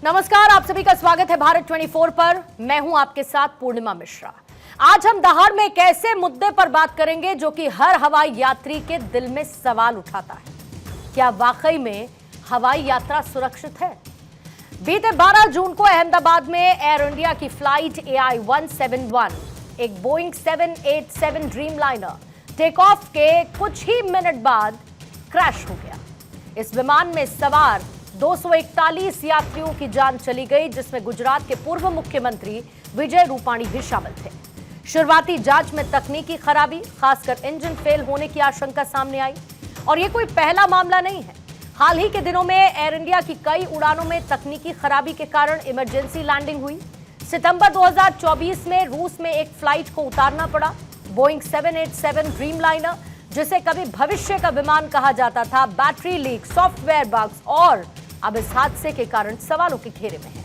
नमस्कार, आप सभी का स्वागत है भारत 24 पर। मैं हूं आपके साथ पूर्णिमा मिश्रा। आज हम दहाड़ में एक ऐसे मुद्दे पर बात करेंगे जो कि हर हवाई यात्री के दिल में सवाल उठाता है। क्या वाकई में हवाई यात्रा सुरक्षित है? बीते 12 जून को अहमदाबाद में एयर इंडिया की फ्लाइट AI-171 एक बोइंग 787 ड्रीमलाइनर टेक ऑफ के कुछ ही मिनट बाद क्रैश हो गया। इस विमान में सवार 241 यात्रियों की जान चली गई, जिसमें गुजरात के पूर्व मुख्यमंत्री विजय रूपाणी भी शामिल थे। शुरुआती जांच में तकनीकी खराबी, खासकर इंजन फेल होने की आशंका सामने आई। और यह कोई पहला मामला नहीं है। हाल ही के दिनों में एयर इंडिया की कई उड़ानों में तकनीकी खराबी के कारण इमरजेंसी लैंडिंग हुई। सितंबर 2024 में रूस में एक फ्लाइट को उतारना पड़ा। बोइंग 787 ड्रीमलाइनर, जिसे कभी भविष्य का विमान कहा जाता था, बैटरी लीक, सॉफ्टवेयर बग्स और अब इस हादसे के कारण सवालों के घेरे में है।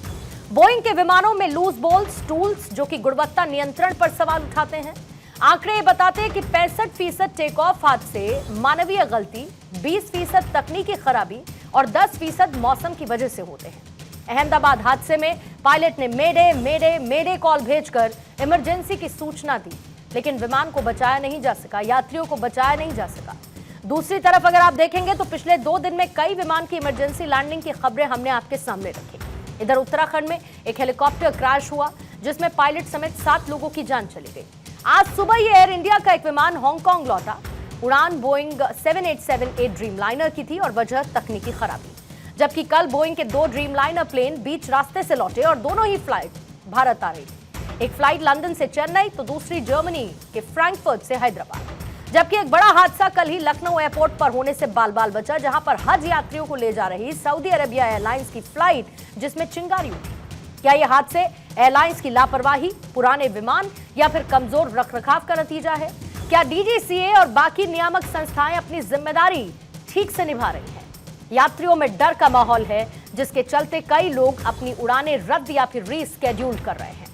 बोइंग के विमानों में लूज बोल्स, टूल्स जो कि गुणवत्ता नियंत्रण पर सवाल उठाते हैं। आंकड़े बताते हैं कि 65% टेक ऑफ हादसे मानवीय गलती, 20% तकनीकी खराबी और 10% मौसम की वजह से होते हैं। अहमदाबाद हादसे में पायलट ने मेडे मेडे मेडे कॉल भेजकर इमरजेंसी की सूचना दी, लेकिन विमान को बचाया नहीं जा सका, यात्रियों को बचाया नहीं जा सका। दूसरी तरफ अगर आप देखेंगे तो पिछले 2 दिन में कई विमान की इमरजेंसी लैंडिंग की खबरें हमने आपके सामने रखी। इधर उत्तराखंड में एक हेलीकॉप्टर क्रैश हुआ, जिसमें पायलट समेत 7 लोगों की जान चली गई। आज सुबह ही एयर इंडिया का एक विमान हांगकांग लौटा। उड़ान बोइंग 787 ड्रीमलाइनर की थी और वजह तकनीकी खराबी। जबकि कल बोइंग के 2 ड्रीमलाइनर प्लेन बीच रास्ते से लौटे और दोनों ही फ्लाइट भारत आ रही थी। एक फ्लाइट लंदन से चेन्नई तो दूसरी जर्मनी के फ्रैंकफर्ट से हैदराबाद। जबकि एक बड़ा हादसा कल ही लखनऊ एयरपोर्ट पर होने से बाल बाल बचा, जहां पर हज यात्रियों को ले जा रही सऊदी अरेबिया एयरलाइंस की फ्लाइट जिसमें चिंगारी उठी। क्या यह हादसे एयरलाइंस की लापरवाही, पुराने विमान या फिर कमजोर रखरखाव का नतीजा है? क्या DGCA और बाकी नियामक संस्थाएं अपनी जिम्मेदारी ठीक से निभा रही हैं? यात्रियों में डर का माहौल है, जिसके चलते कई लोग अपनी उड़ानें रद्द या फिर रीस्केड्यूल कर रहे हैं।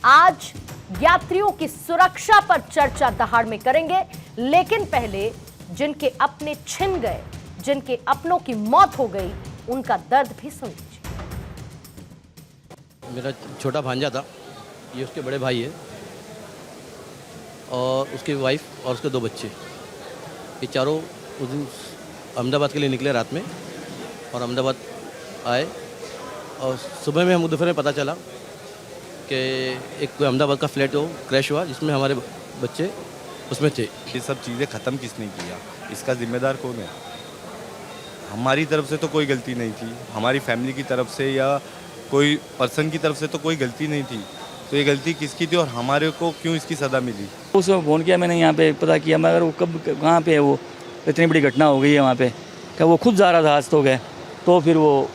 आज यात्रियों की सुरक्षा पर चर्चा दहाड़ में करेंगे, लेकिन पहले जिनके अपने छिन गए, जिनके अपनों की मौत हो गई, उनका दर्द भी सुन लीजिए। मेरा छोटा भांजा था, ये उसके बड़े भाई है और उसकी वाइफ और उसके 2 बच्चे। ये चारों उस दिन अहमदाबाद के लिए निकले रात में और अहमदाबाद आए और सुबह में हम दोपहर में पता चला कि एक कोई अहमदाबाद का फ्लैट हो क्रैश हुआ, जिसमें हमारे बच्चे उसमें थे। ये सब चीज़ें ख़त्म किसने किया? इसका जिम्मेदार कौन है? हमारी तरफ से तो कोई गलती नहीं थी, हमारी फैमिली की तरफ से या कोई पर्सन की तरफ से तो कोई गलती नहीं थी। तो ये गलती किसकी थी और हमारे को क्यों इसकी सज़ा मिली? उसको फ़ोन किया मैंने, यहाँ पे पता किया, मगर वो कब कहाँ पे है, वो इतनी बड़ी घटना हो गई है वहाँ पे। क्या वो खुद जा रहा था आज तो गए, तो फिर वो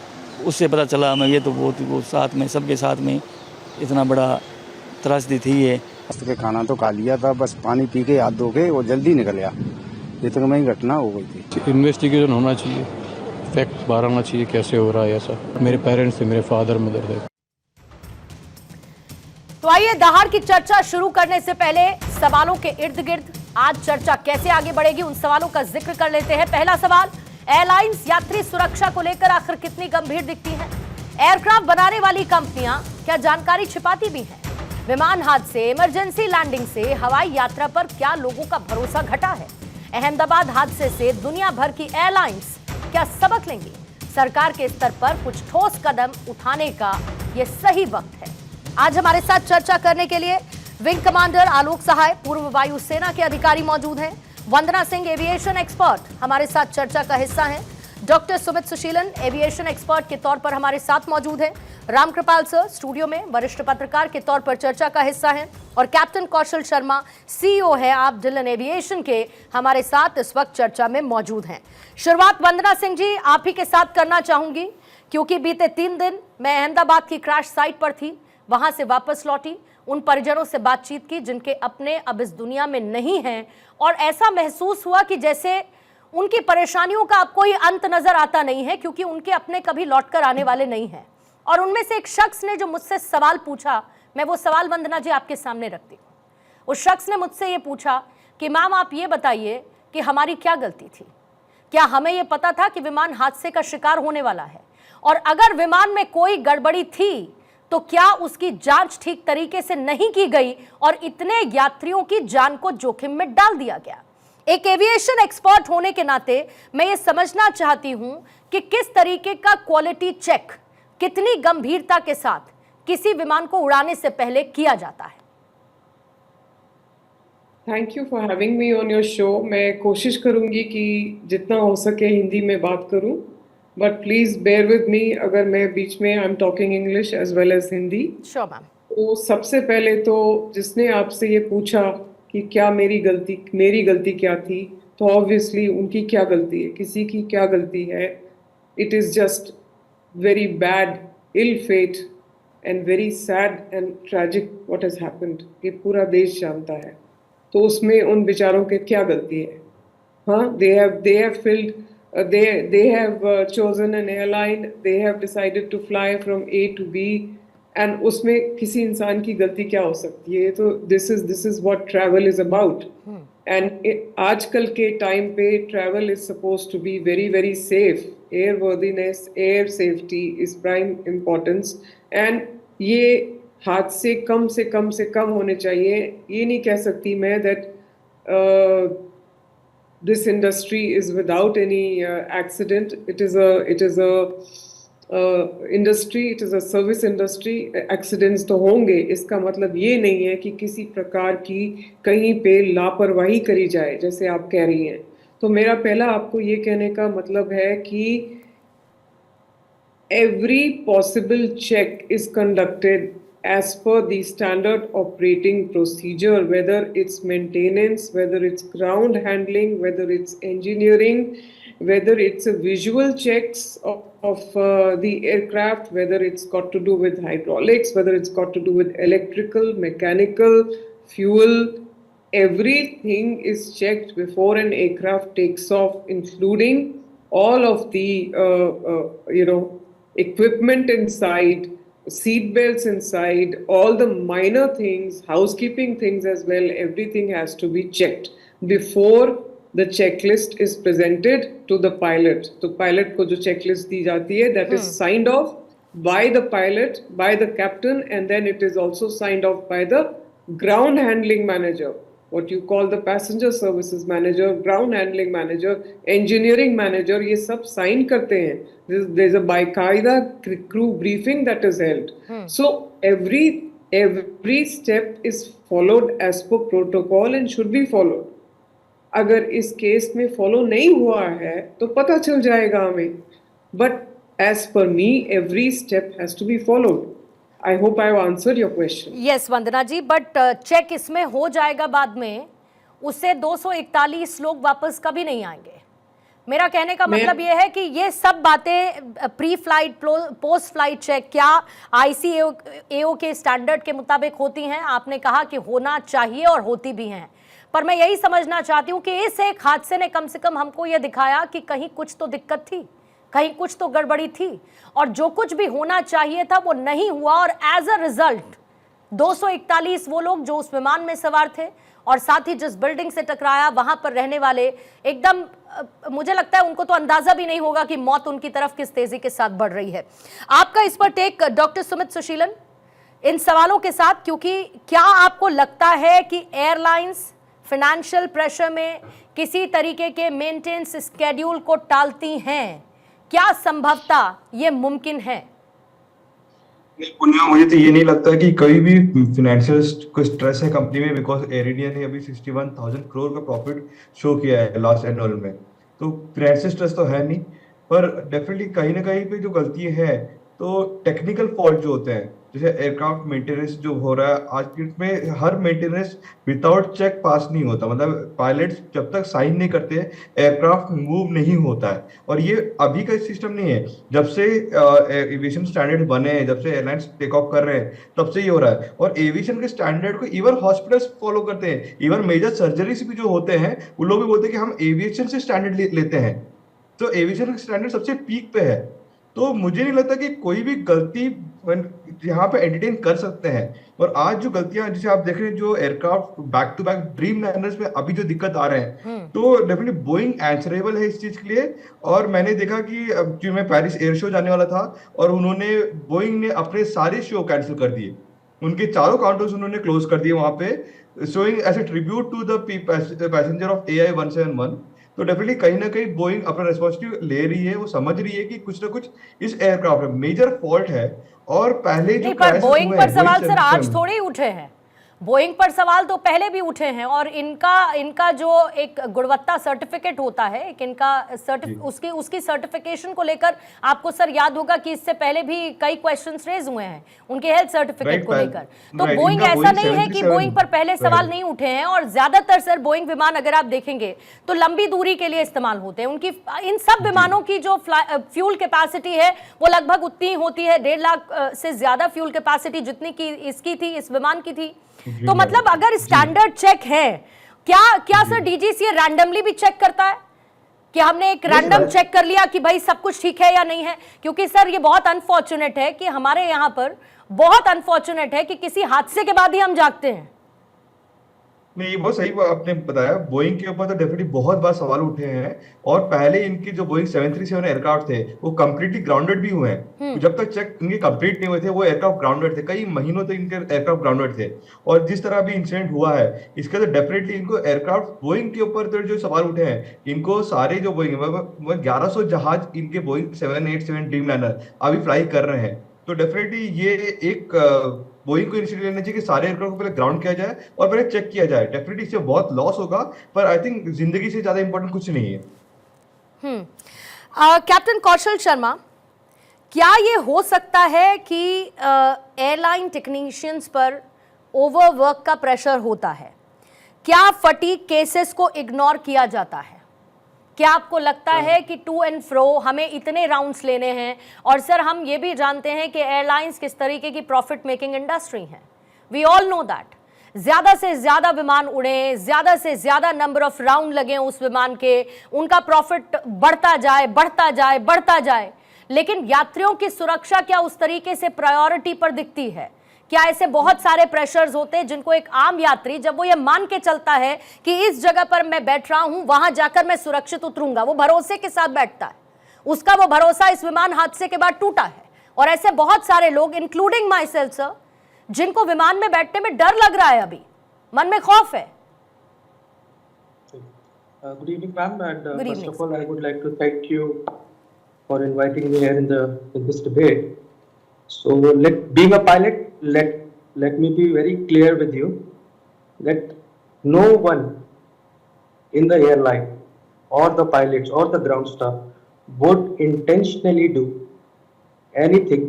उससे पता चला मैं, ये तो वो साथ में सबके साथ में इतना बड़ा त्रासदी थी। ये के खाना तो खा लिया था, बस पानी पी के हाथ धो के वो जल्दी निकल गया। इतने में ही घटना हो गई थी। इन्वेस्टिगेशन होना चाहिए, फैक्ट बाहर आना चाहिए, कैसे हो रहा है ऐसा। मेरे पेरेंट्स थे, मेरे फादर मदर थे। तो आइए दहाड़ की चर्चा शुरू करने से पहले सवालों के इर्द गिर्द आज चर्चा कैसे आगे बढ़ेगी, उन सवालों का जिक्र कर लेते हैं। पहला सवाल, एयरलाइंस यात्री सुरक्षा को लेकर आखिर कितनी गंभीर दिखती है? एयरक्राफ्ट बनाने वाली कंपनियां क्या जानकारी छिपाती भी हैं? विमान हादसे, इमरजेंसी लैंडिंग से हवाई यात्रा पर क्या लोगों का भरोसा घटा है? अहमदाबाद हादसे से दुनिया भर की एयरलाइंस क्या सबक लेंगी? सरकार के स्तर पर कुछ ठोस कदम उठाने का यह सही वक्त है। आज हमारे साथ चर्चा करने के लिए विंग कमांडर आलोक सहाय, पूर्व वायुसेना के अधिकारी मौजूद हैं। वंदना सिंह, एविएशन एक्सपर्ट, हमारे साथ चर्चा का हिस्सा हैं। डॉक्टर सुमित सुशीलन, एविएशन एक्सपर्ट के तौर पर हमारे साथ मौजूद हैं। रामकृपाल सर स्टूडियो में वरिष्ठ पत्रकार के तौर पर चर्चा का हिस्सा हैं। और कैप्टन कौशल शर्मा, CEO है आप डिलन एविएशन के, हमारे साथ इस वक्त चर्चा में मौजूद हैं। शुरुआत वंदना सिंह जी आप ही के साथ करना चाहूंगी, क्योंकि बीते 3 दिन मैं अहमदाबाद की क्रैश साइट पर थी, वहां से वापस लौटी, उन परिजनों से बातचीत की जिनके अपने अब इस दुनिया में नहीं हैं, और ऐसा महसूस हुआ कि जैसे उनकी परेशानियों का अब कोई अंत नजर आता नहीं है, क्योंकि उनके अपने कभी लौटकर आने वाले नहीं हैं। और उनमें से एक शख्स ने जो मुझसे सवाल पूछा, मैं वो सवाल वंदना जी आपके सामने रखती हूँ। उस शख्स ने मुझसे ये पूछा कि मैम आप ये बताइए कि हमारी क्या गलती थी? क्या हमें ये पता था कि विमान हादसे का शिकार होने वाला है? और अगर विमान में कोई गड़बड़ी थी तो क्या उसकी जांच ठीक तरीके से नहीं की गई और इतने यात्रियों की जान को जोखिम में डाल दिया गया? एक एविएशन एक्सपर्ट होने के नाते मैं ये समझना चाहती हूं कि किस तरीके का क्वालिटी चेक कितनी गंभीरता के साथ किसी विमान को उड़ाने से पहले किया जाता है। Thank you for having me on your show. मैं कोशिश करूंगी कि जितना हो सके हिंदी में बात करूं, but please bear with me अगर मैं बीच में I am talking English as well as Hindi. Sure ma'am. तो सबसे पहले तो जिसने आपसे ये पूछा कि क्या मेरी गलती क्या थी, तो ऑब्वियसली उनकी क्या गलती है, किसी की क्या गलती है। It is just very bad, ill fate and very sad and tragic what has happened, ये पूरा देश जानता है। तो उसमें उन बेचारों के क्या गलती है? हाँ, they have filled, they have chosen an airline, they have decided to fly from A to B, and उसमें किसी इंसान की गलती क्या हो सकती है? तो this is what travel is about. And आजकल के टाइम पे travel is supposed to be very very safe. Airworthiness, air safety is prime importance, and ये हादसे कम से कम होने चाहिए। ये नहीं कह सकती मैं that this industry is without any accident. It is a industry, it is a service industry. Accidents तो होंगे, इसका मतलब ये नहीं है कि किसी प्रकार की कहीं पे लापरवाही करी जाए जैसे आप कह रही हैं। तो मेरा पहला आपको ये कहने का मतलब है कि every possible check is conducted as per the standard operating procedure, whether it's maintenance, whether it's ground handling, whether it's engineering, whether it's a visual checks of the aircraft, whether it's got to do with hydraulics, whether it's got to do with electrical, mechanical, fuel. Everything is checked before an aircraft takes off, including all of the equipment inside, seat belts inside, all the minor things, housekeeping things as well. Everything has to be checked before the checklist is presented to the pilot. तो pilot को जो checklist दी जाती है, that is signed off by the pilot, by the captain, and then it is also signed off by the ground handling manager, what you call the passenger services manager, ground handling manager, engineering manager. ये सब sign करते हैं. There's a बाकायदा crew briefing that is held. So every step is followed as per protocol and should be followed. अगर इस case में follow नहीं हुआ है तो पता चल जाएगा हमें, but as per me every step has to be followed. I hope I have answered your question. Yes Vandana ji, but check इसमें हो जाएगा बाद में, उससे 241 लोग वापस कभी नहीं आएंगे। मेरा कहने का मतलब ये है कि ये सब बातें pre flight post flight check क्या ICAO के स्टैंडर्ड के मुताबिक होती हैं? आपने कहा कि होना चाहिए और होती भी हैं, पर मैं यही समझना चाहती हूँ कि इस एक हादसे ने कम से कम हमको ये दिखाया कि कहीं कुछ तो दिक्कत थी, कहीं कुछ तो गड़बड़ी थी, और जो कुछ भी होना चाहिए था वो नहीं हुआ। और एज अ रिजल्ट 241 वो लोग जो उस विमान में सवार थे और साथ ही जिस बिल्डिंग से टकराया वहां पर रहने वाले, एकदम मुझे लगता है उनको तो अंदाजा भी नहीं होगा कि मौत उनकी तरफ किस तेजी के साथ बढ़ रही है। आपका इस पर टेक डॉक्टर सुमित सुशीलन इन सवालों के साथ, क्योंकि क्या आपको लगता है कि एयरलाइंस फाइनेंशियल प्रेशर में किसी तरीके के मेंटेनेंस स्केड्यूल को टालती हैं? क्या संभवतः ये मुमकिन है? पुण्या, मुझे तो ये नहीं लगता कि कोई भी फाइनेंशियल कोई स्ट्रेस है कंपनी में, बिकॉज एयर इंडिया ने अभी 61,000 करोड़ का प्रॉफिट शो किया है लास्ट एनुअल में, तो फाइनेंशियल स्ट्रेस तो है नहीं। पर डेफिनेटली कहीं ना कहीं पे जो गलती है तो टेक्निकल फॉल्ट जो होते हैं, जैसे एयरक्राफ्ट मेंटेनेंस जो हो रहा है आज के में, हर मेंटेनेंस विदाउट चेक पास नहीं होता। मतलब पायलट्स जब तक साइन नहीं करते एयरक्राफ्ट मूव नहीं होता है। और ये अभी का सिस्टम नहीं है, जब से एविएशन स्टैंडर्ड बने हैं, जब से एयरलाइंस टेक ऑफ कर रहे हैं, तब से ये हो रहा है। और एविएशन के स्टैंडर्ड को इवन हॉस्पिटल्स फॉलो करते हैं, इवन मेजर सर्जरीज भी जो होते हैं वो लोग भी बोलते हैं कि हम एविएशन से स्टैंडर्ड लेते हैं। तो एविएशन का स्टैंडर्ड सबसे पीक पे है। तो मुझे नहीं लगता कि कोई भी गलती यहाँ पे एंटरटेन कर सकते हैं। और आज जो गलतियां जैसे आप देख रहे हैं, जो aircraft back to back Dreamliners में अभी जो दिक्कत आ रहे हैं, तो डेफिनेटली बोइंग आंसरेबल है इस चीज के लिए। और मैंने देखा कि अब जो मैं पेरिस एयर शो जाने वाला था और उन्होंने बोइंग ने अपने सारे शो कैंसिल कर दिए, उनके चारों काउंटर्स उन्होंने क्लोज कर दिए वहां पे, showing as a tribute to the passenger of AI-171। तो डेफिनेटली कहीं ना कहीं बोइंग अपना रिस्पॉन्सिबिलिटी ले रही है, वो समझ रही है कि कुछ ना कुछ इस एयरक्राफ्ट में मेजर फॉल्ट है। और पहले जो नहीं, पर crashes बोइंग हुए पर हैं, सवाल Boeing सर आज 777 थोड़े ही उठे हैं। बोइंग पर सवाल तो पहले भी उठे हैं, और इनका जो एक गुणवत्ता सर्टिफिकेट होता है, एक इनका उसकी सर्टिफिकेशन को लेकर आपको सर याद होगा कि इससे पहले भी कई क्वेश्चंस रेज हुए हैं उनके हेल्थ सर्टिफिकेट को लेकर। तो बोइंग ऐसा नहीं है कि बोइंग पर पहले सवाल नहीं उठे हैं, और ज्यादातर सर बोइंग विमान अगर आप देखेंगे तो लंबी दूरी के लिए इस्तेमाल होते हैं। उनकी इन सब विमानों की जो फ्यूल कैपेसिटी है वो लगभग उतनी ही होती है, 1.5 लाख से ज्यादा फ्यूल कैपेसिटी जितनी की इसकी थी, इस विमान की थी। तो मतलब अगर स्टैंडर्ड चेक है, क्या सर डीजीसीए रैंडमली भी चेक करता है कि हमने एक रैंडम चेक कर लिया कि भाई सब कुछ ठीक है या नहीं है? क्योंकि सर ये बहुत अनफॉर्चुनेट है कि हमारे यहाँ पर बहुत अनफॉर्चुनेट है कि किसी हादसे के बाद ही हम जागते हैं। नहीं, ये बहुत सही आपने बताया। बोइंग के ऊपर तो डेफिनेटली बहुत बार सवाल उठे हैं, और पहले इनके जो बोइंग 737 एयरक्राफ्ट थे वो कंप्लीटली ग्राउंडेड भी हुए हैं। तो जब तक चेक इनके कंप्लीट नहीं हुए थे वो एयरक्राफ्ट ग्राउंडेड थे, कई महीनों तक इनके एयरक्राफ्ट ग्राउंडेड थे। और जिस तरह अभी इंसिडेंट हुआ है, इसके तो डेफिनेटली इनको एयरक्राफ्ट बोइंग के ऊपर तो जो सवाल उठे हैं, इनको सारे जो बोइंग 1100 जहाज इनके बोइंग 787 ड्रीम लाइनर अभी फ्लाई कर रहे हैं। तो डेफिनेटली ये एक बोइंग को इनिशिएटिव लेना चाहिए कि सारे एयरक्राफ्ट को पहले ग्राउंड किया जाए और पहले चेक किया जाए। डेफिनेटली इससे बहुत लॉस होगा, पर आई थिंक जिंदगी से ज्यादा इंपॉर्टेंट कुछ नहीं है। कैप्टन कौशल शर्मा, क्या ये हो सकता है कि एयरलाइन टेक्नीशियंस पर ओवरवर्क का प्रेशर होता है? क्या फटीग केसेस को इग्नोर किया जाता है? क्या आपको लगता है कि टू एंड फ्रो हमें इतने राउंड्स लेने हैं? और सर हम ये भी जानते हैं कि एयरलाइंस किस तरीके की प्रॉफिट मेकिंग इंडस्ट्री है, वी ऑल नो दैट। ज्यादा से ज्यादा विमान उड़े, ज्यादा से ज्यादा नंबर ऑफ राउंड लगे उस विमान के, उनका प्रॉफिट बढ़ता जाए बढ़ता जाए बढ़ता जाए, लेकिन यात्रियों की सुरक्षा क्या उस तरीके से प्रायोरिटी पर दिखती है? क्या ऐसे बहुत सारे प्रेशर्स होते हैं जिनको एक आम यात्री, जब वो ये मान के चलता है कि इस जगह पर मैं बैठ रहा हूं, वहां जाकर मैं सुरक्षित उतरूंगा, वो भरोसे के साथ बैठता है, उसका वो भरोसा इस विमान हादसे के बाद टूटा है। और ऐसे बहुत सारे लोग, इंक्लूडिंग माई सेल्फ सर, जिनको विमान में बैठने में डर लग रहा है, अभी मन में खौफ है। Good evening, ma'am. And Good first evening, of all, I would like to thank you for inviting me here in this debate. So, being a pilot, let me be very clear with you that no one in the airline or the pilots or the ground staff would intentionally do anything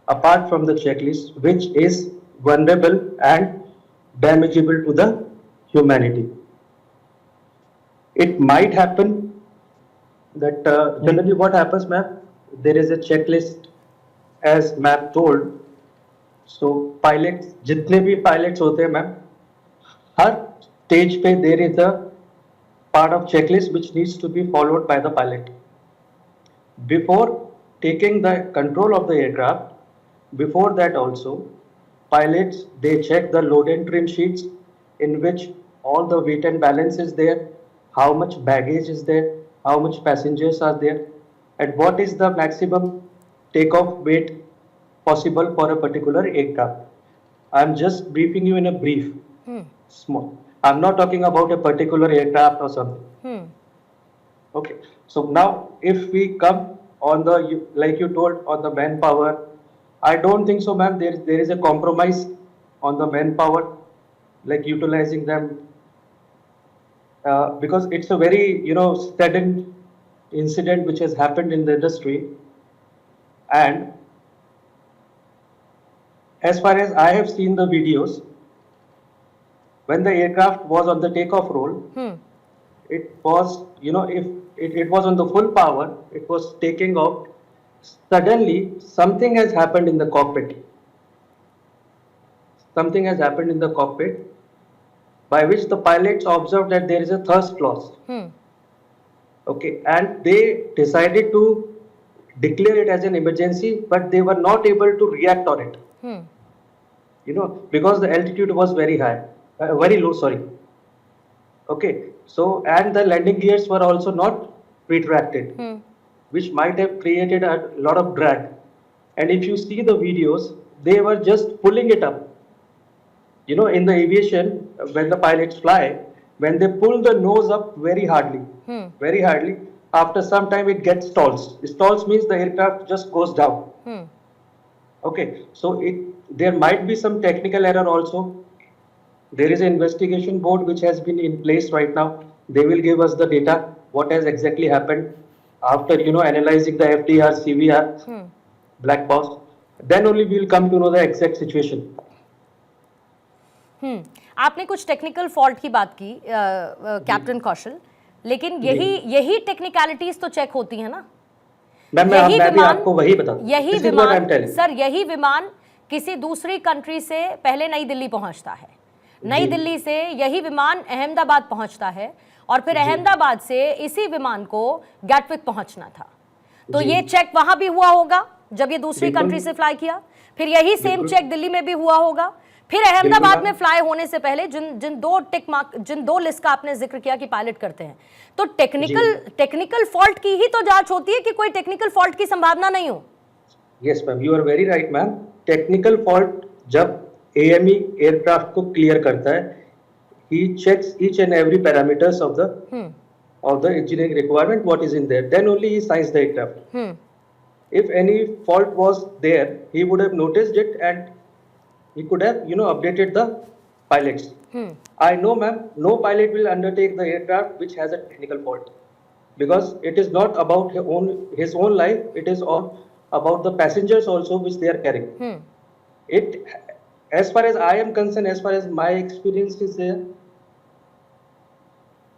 apart from the checklist which is vulnerable and damageable to the humanity. It might happen that generally what happens, ma'am, there is a checklist as ma'am told. So pilots, जितने भी pilots होते हैं ma'am, हर stage पे there is a part of checklist which needs to be followed by the pilot. Before taking the control of the aircraft, before that also, pilots, they check the load and trim sheets in which all the weight and balance is there, how much baggage is there, how much passengers are there, and what is the maximum takeoff weight possible for a particular aircraft. I am just briefing you in a brief, small. I am not talking about a particular aircraft or something. Okay, so now if we come on the, like you told, on the manpower, I don't think so, ma'am. There is a compromise on the manpower, like utilizing them, because it's a very sudden incident which has happened in the industry, and as far as I have seen the videos, when the aircraft was on the takeoff roll, it was, if it was on the full power, it was taking off. Suddenly, something has happened in the cockpit. Something has happened in the cockpit by which the pilots observed that there is a thrust loss. Okay, and they decided to declare it as an emergency, but they were not able to react on it. You know, because the altitude was very high, very low, sorry. Okay, so and the landing gears were also not retracted, which might have created a lot of drag. And if you see the videos, they were just pulling it up. You know, in the aviation, when the pilots fly, when they pull the nose up very hardly, after some time it gets stalls. Stalls means the aircraft just goes down. Okay, so there might be some technical error also. There is an investigation board which has been in place right now. They will give us the data, what has exactly happened after, you know, analyzing the FDR, CVR, black box. Then only we will come to know the exact situation. आपने कुछ technical fault की बात की captain कौशल, लेकिन यही technicalities तो check होती है ना। मैं भी आपको वही बता दूं। यही विमान किसी दूसरी कंट्री से पहले नई दिल्ली पहुंचता है, नई दिल्ली से यही विमान अहमदाबाद पहुंचता है, और फिर अहमदाबाद से इसी विमान को गैटविक पहुंचना था। तो ये चेक वहां भी हुआ होगा जब ये दूसरी कंट्री से फ्लाई किया, फिर यही सेम चेक दिल्ली में भी हुआ होगा, फिर अहमदाबाद में फ्लाई होने से पहले जिन दो लिस्ट का आपने जिक्र किया कि पायलट करते हैं, तो टेक्निकल फॉल्ट की ही तो जांच होती है कि कोई टेक्निकल फॉल्ट की संभावना नहीं हो। Yes ma'am, you are very right ma'am. Technical fault जब AME एयरक्राफ्ट को क्लियर करता है, he checks each and every parameters of the engineering requirement, what is in there, then only he signs the aircraft. If any fault was there, he would have noticed it and he could have, you know, updated the pilots. I know ma'am, no pilot will undertake the aircraft which has a technical fault, because it is not about his own life, it is all about the passengers also which they are carrying. It, as far as I am concerned, as far as my experience is there,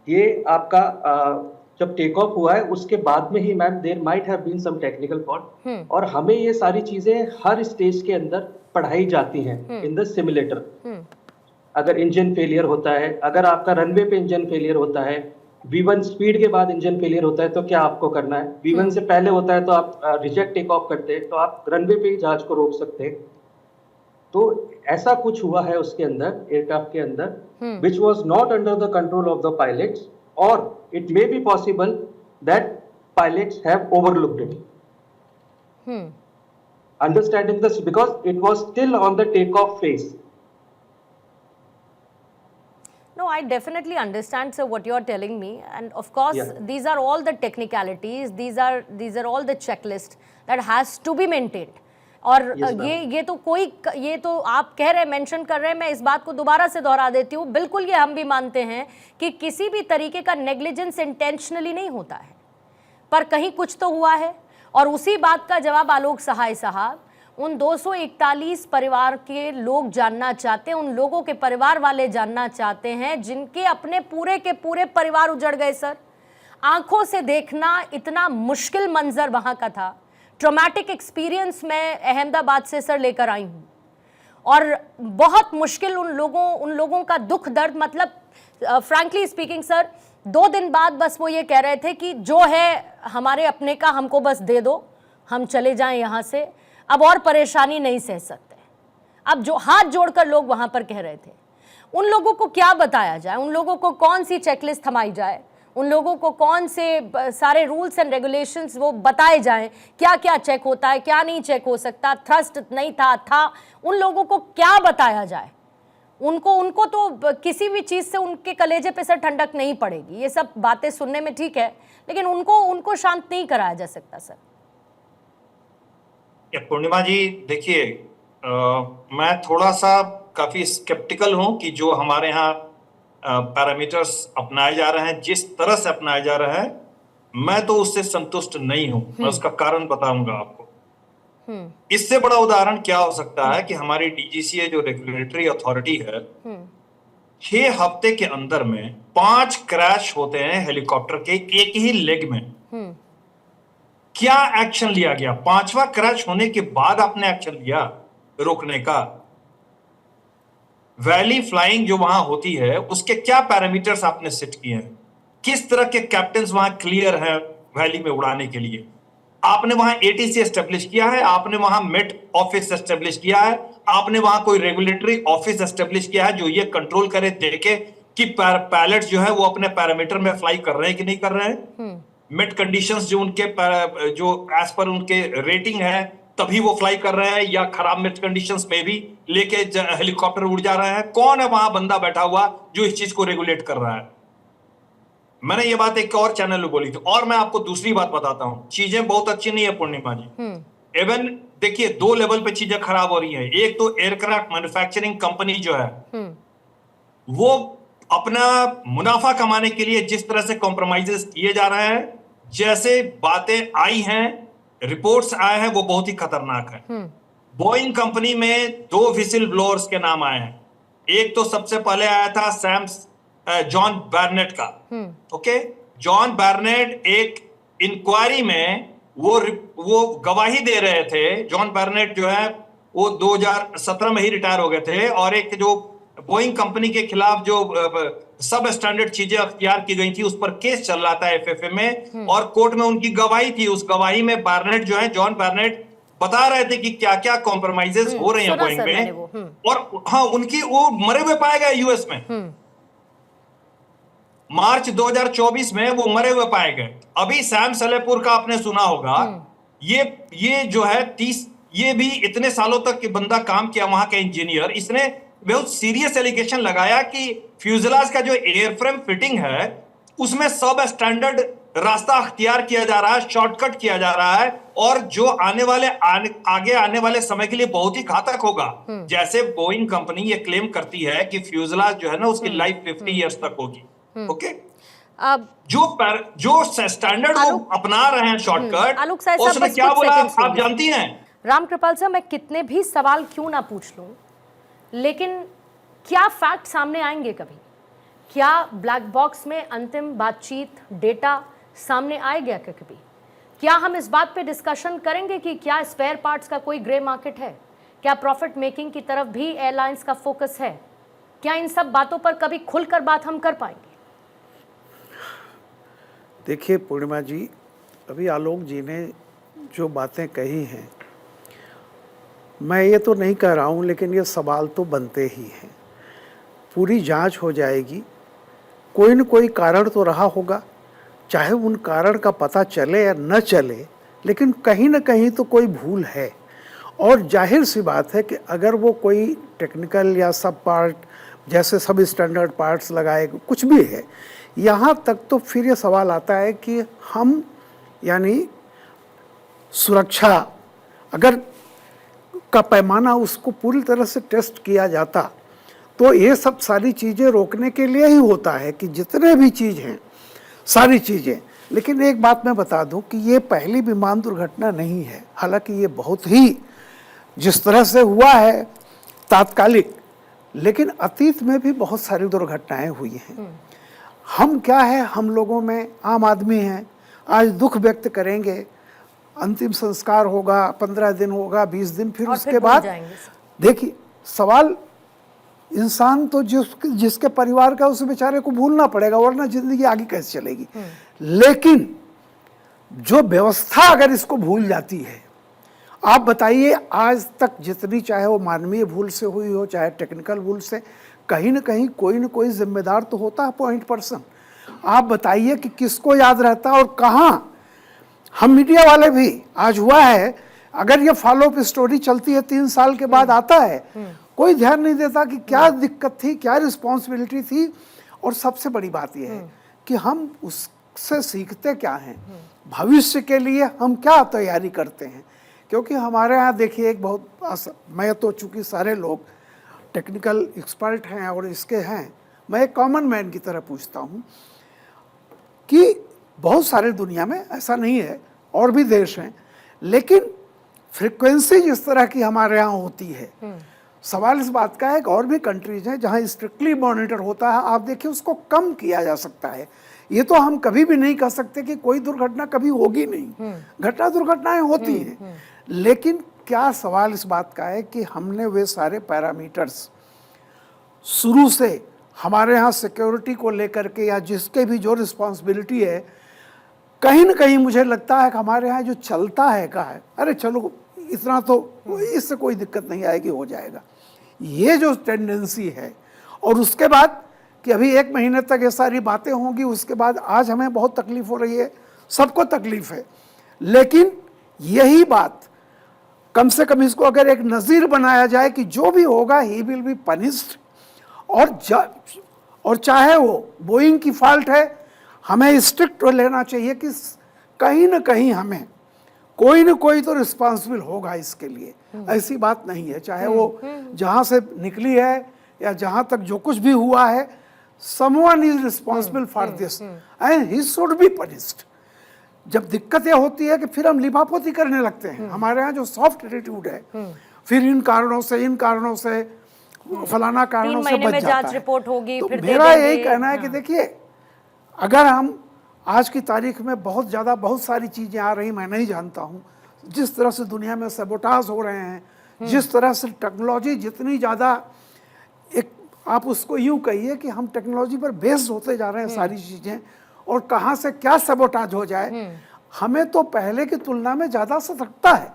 ये आपका जब take off हुआ है उसके बाद में ही ma'am there might have been some technical fault, और हमें ये सारी चीजें हर स्टेज के अंदर पढ़ाई जाती हैं इन द सिमुलेटर। अगर इंजन फेलियर होता है, अगर आपका रनवे पे इंजन फेलियर होता है, V1 स्पीड के बाद इंजन फेलियर होता है, तो क्या आपको करना है? V1 से पहले होता है तो आप रिजेक्ट टेक ऑफ करते हैं, तो आप रनवे पे ही जहाज को रोक सकते हैं। तो ऐसा कुछ हुआ है उसके अंदर, एयरक्राफ्ट के अंदर, which was not under the control of the pilots, or it may be possible that pilots have overlooked it. Understanding this, because it was still on the takeoff phase. No, I definitely understand, sir, what you are telling me, and of course, these are all the technicalities. These are all the checklist that has to be maintained. और ये तो आप कह रहे हैं, mention कर रहे हैं, मैं इस बात को दोबारा से दोहरा देती हूँ, बिल्कुल ये हम भी मानते हैं कि किसी भी तरीके का नेग्लिजेंस इंटेंशनली नहीं होता है, पर कहीं कुछ तो हुआ है। और उसी बात का जवाब आलोक सहाय साहब उन 241 परिवार के लोग जानना चाहते हैं, उन लोगों के परिवार वाले जानना चाहते हैं जिनके अपने पूरे के पूरे परिवार उजड़ गए। सर, आंखों से देखना इतना मुश्किल मंजर वहां का था। ट्रॉमेटिक एक्सपीरियंस मैं अहमदाबाद से सर लेकर आई हूँ, और बहुत मुश्किल उन लोगों का दुख दर्द, मतलब फ्रैंकली स्पीकिंग सर, 2 दिन बाद बस वो ये कह रहे थे कि जो है हमारे अपने का हमको बस दे दो, हम चले जाएं यहाँ से, अब और परेशानी नहीं सह सकते। अब जो हाथ जोड़कर लोग वहाँ पर कह रहे थे, उन लोगों को क्या बताया जाए, उन लोगों को कौन सी चेकलिस्ट थमाई जाए, उन लोगों को कौन से सारे रूल्स एंड रेगुलेशंस वो बताए जाएं, क्या क्या चेक होता है, क्या नहीं चेक हो सकता, थ्रस्ट नहीं था, उन लोगों को क्या बताया जाए? उनको तो किसी भी चीज़ से उनके कलेजे पे सर ठंडक नहीं पड़ेगी। ये सब बातें सुनने में ठीक है, लेकिन उनको शांत नहीं कराया जा सकता। सर पूर्णिमा जी, देखिए, मैं थोड़ा सा काफ़ी स्केप्टिकल हूँ कि जो हमारे यहाँ पैरामीटर्स अपनाए जा रहे हैं, जिस तरह से अपनाया जा रहा है, मैं तो उससे संतुष्ट नहीं हूं। मैं उसका कारण बताऊंगा आपको। इससे बड़ा उदाहरण क्या हो सकता है कि हमारी DGCA जो रेगुलेटरी अथॉरिटी है, 6 हफ्ते के अंदर में 5 क्रैश होते हैं हेलीकॉप्टर के एक ही लेग में। क्या एक्शन लिया गया? 5वां क्रैश होने के बाद आपने एक्शन लिया रोकने का? वैली फ्लाइंग जो वहां होती है उसके क्या पैरामीटर्स आपने सेट किए हैं? किस तरह के कैप्टन्स वहां क्लियर हैं वैली में उड़ाने के लिए? आपने वहां एटीसी एस्टेब्लिश किया है, आपने वहां मेट ऑफिस एस्टेब्लिश किया है, आपने वहां कोई रेगुलेटरी ऑफिस एस्टेब्लिश किया है जो ये कंट्रोल करे, देखे कि पायलट जो है वो अपने पैरामीटर में फ्लाई कर रहे हैं कि नहीं कर रहे हैं, मेट कंडीशंस जो उनके जो एज पर उनके रेटिंग है तभी वो फ्लाई कर रहे हैं, या खराब मेट कंडीशंस में भी लेके हेलीकॉप्टर उड़ जा रहे हैं। कौन है वहां बंदा बैठा हुआ जो इस चीज को रेगुलेट कर रहा है? मैंने ये बात एक और चैनल में बोली थी। और मैं आपको दूसरी बात बताता हूं, चीजें बहुत अच्छी नहीं है पूर्णिमा जी। इवन देखिए 2 लेवल पे चीजें खराब हो रही हैं। एक तो एयरक्राफ्ट मैन्युफैक्चरिंग कंपनी जो है वो अपना मुनाफा कमाने के लिए जिस तरह से कॉम्प्रोमाइजेस किए जा रहे हैं, जैसे बातें आई हैं, रिपोर्ट्स आए हैं, वो बहुत ही खतरनाक है। बोइंग कंपनी में 2 विसिल ब्लोअर्स के नाम आए हैं। एक तो सबसे पहले आया था जॉन बार्नेट का। ओके, जॉन बार्नेट एक इंक्वायरी में वो गवाही दे रहे थे। जॉन बार्नेट जो है वो 2017 में ही रिटायर हो गए थे, और एक जो बोइंग कंपनी के खिलाफ जो सब स्टैंडर्ड चीजें अख्तियार की गई थी उस पर केस चल रहा था एफएफए में, और कोर्ट में उनकी गवाही थी। उस गवाही में बार्नेट जो है, जॉन बार्नेट बता रहे थे कि क्या क्या कॉम्प्रोमाइजेस हो रहे हैं बोइंग में, और हाँ उनकी वो मरे हुए पाए गए यूएस में। मार्च 2024 में वो मरे हुए पाए गए। अभी सैम सलेपुर का आपने सुना होगा, ये जो है 30, ये भी इतने सालों तक कि बंदा काम किया वहां का इंजीनियर, इसने बहुत सीरियस एलिगेशन लगाया कि फ्यूजलाज का जो एयरफ्रेम फिटिंग है उसमें सब स्टैंडर्ड रास्ता अख्तियार किया जा रहा है, शॉर्टकट किया जा रहा है, और जो आगे आने वाले समय के लिए बहुत ही घातक होगा। जैसे बोइंग कंपनी ये क्लेम करती है कि फ्यूजलाज जो है ना उसकी लाइफ 50 ईयर्स तक होगी। ओके, जो स्टैंडर्ड वो अपना रहे हैं शॉर्टकट, उसने क्या बोला आप जानती हैं? रामकृपाल सर, मैं कितने भी सवाल क्यों ना पूछ लूं, लेकिन क्या फैक्ट सामने आएंगे कभी? क्या ब्लैक बॉक्स में अंतिम बातचीत डेटा सामने आएगा क्या कभी? क्या हम इस बात पे डिस्कशन करेंगे कि क्या स्पेयर पार्ट्स का कोई ग्रे मार्केट है? क्या प्रॉफिट मेकिंग की तरफ भी एयरलाइंस का फोकस है? क्या इन सब बातों पर कभी खुलकर बात हम कर पाएंगे? देखिए पूर्णिमा जी, अभी आलोक जी ने जो बातें कही हैं, मैं ये तो नहीं कह रहा हूँ, लेकिन ये सवाल तो बनते ही हैं। पूरी जांच हो जाएगी, कोई न कोई कारण तो रहा होगा, चाहे उन कारण का पता चले या न चले, लेकिन कहीं न कहीं तो कोई भूल है। और जाहिर सी बात है कि अगर वो कोई टेक्निकल या सब पार्ट जैसे सब स्टैंडर्ड पार्ट्स लगाए कुछ भी है, यहाँ तक तो फिर ये सवाल आता है कि हम यानी सुरक्षा अगर का पैमाना उसको पूरी तरह से टेस्ट किया जाता तो ये सब सारी चीज़ें रोकने के लिए ही होता है कि जितने भी चीज़ हैं सारी चीज़ें। लेकिन एक बात मैं बता दूं कि ये पहली विमान दुर्घटना नहीं है, हालांकि ये बहुत ही जिस तरह से हुआ है तात्कालिक, लेकिन अतीत में भी बहुत सारी दुर्घटनाएं हुई हैं। हम क्या है, हम लोगों में आम आदमी हैं, आज दुख व्यक्त करेंगे, अंतिम संस्कार होगा, 15 दिन होगा, 20 दिन, फिर उसके बाद देखिए सवाल इंसान तो जिसके परिवार का उस बेचारे को भूलना पड़ेगा, वरना जिंदगी आगे कैसे चलेगी। लेकिन जो व्यवस्था अगर इसको भूल जाती है, आप बताइए आज तक जितनी चाहे वो मानवीय भूल से हुई हो चाहे टेक्निकल भूल से, कहीं ना कहीं कोई न कोई जिम्मेदार तो होता है %. आप बताइए कि किसको याद रहता है और कहाँ। हम मीडिया वाले भी आज हुआ है, अगर ये फॉलो अप स्टोरी चलती है 3 साल के बाद आता है, कोई ध्यान नहीं देता कि क्या दिक्कत थी, क्या रिस्पॉन्सिबिलिटी थी। और सबसे बड़ी बात यह है कि हम उससे सीखते क्या हैं, भविष्य के लिए हम क्या तैयारी करते हैं। क्योंकि हमारे यहाँ देखिए एक बहुत, मैं तो चूँकि सारे लोग टेक्निकल एक्सपर्ट हैं और इसके हैं, मैं एक कॉमन मैन की तरह पूछता हूँ कि बहुत सारे दुनिया में ऐसा नहीं है, और भी देश हैं, लेकिन फ्रीक्वेंसी जिस तरह की हमारे यहाँ होती है, सवाल इस बात का है कि और भी कंट्रीज हैं जहाँ स्ट्रिक्टली मॉनिटर होता है, आप देखिए उसको कम किया जा सकता है। ये तो हम कभी भी नहीं कह सकते कि कोई दुर्घटना कभी होगी नहीं, घटना दुर्घटनाएं होती हैं, लेकिन क्या सवाल इस बात का है कि हमने वे सारे पैरामीटर्स शुरू से हमारे यहाँ सिक्योरिटी को लेकर के या जिसके भी जो रिस्पॉन्सिबिलिटी है, कहीं ना कहीं मुझे लगता है कि हमारे यहाँ जो चलता है का है, अरे चलो इतना तो इससे कोई दिक्कत नहीं आएगी, हो जाएगा, ये जो टेंडेंसी है। और उसके बाद कि अभी 1 महीने तक ये सारी बातें होंगी, उसके बाद आज हमें बहुत तकलीफ हो रही है, सबको तकलीफ है, लेकिन यही बात कम से कम इसको अगर एक नज़ीर बनाया जाए कि जो भी होगा ही विल बी पनिश्ड, और चाहे वो बोइंग की फॉल्ट है, हमें स्ट्रिक्ट लेना चाहिए कि कहीं ना कहीं हमें कोई ना कोई तो रिस्पॉन्सिबल होगा इसके लिए। ऐसी बात नहीं है, चाहे वो जहाँ से निकली है या जहाँ तक जो कुछ भी हुआ है, someone is responsible for this and he should be punished। जब दिक्कतें होती है कि फिर हम लिपापोती करने लगते हैं, हमारे यहाँ जो सॉफ्ट एटीट्यूड है, फिर इन कारणों से फलाना कारणों से बच जाता है। रिपोर्ट होगी, तो फिर मेरा यही कहना है कि देखिए, अगर हम आज की तारीख में बहुत सारी चीज़ें आ रही, मैं नहीं जानता हूँ जिस तरह से दुनिया में सबोटाज हो रहे हैं, जिस तरह से टेक्नोलॉजी जितनी ज़्यादा, एक आप उसको यूँ कहिए कि हम टेक्नोलॉजी पर बेस्ड होते जा रहे हैं सारी चीज़ें, और कहाँ से क्या सबोटाज हो जाए, हमें तो पहले की तुलना में ज़्यादा सतर्कता है